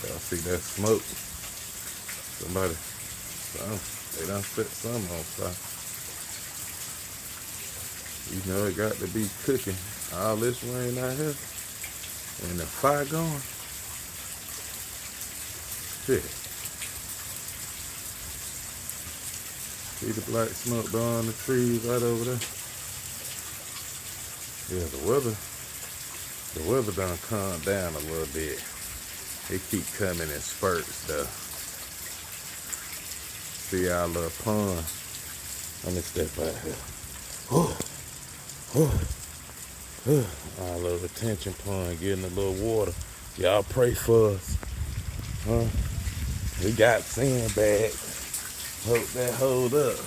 Y'all see that smoke? They done set some on fire. You know it got to be cooking. All this rain out here and the fire going. Shit. See the black smoke blowing the trees right over there? Yeah, the weather done calmed down a little bit. It keep coming in spurts though. See our little pond. Let me step out here. Our little retention pond getting a little water. Y'all pray for us. Huh? We got sandbags. Hope that hold up.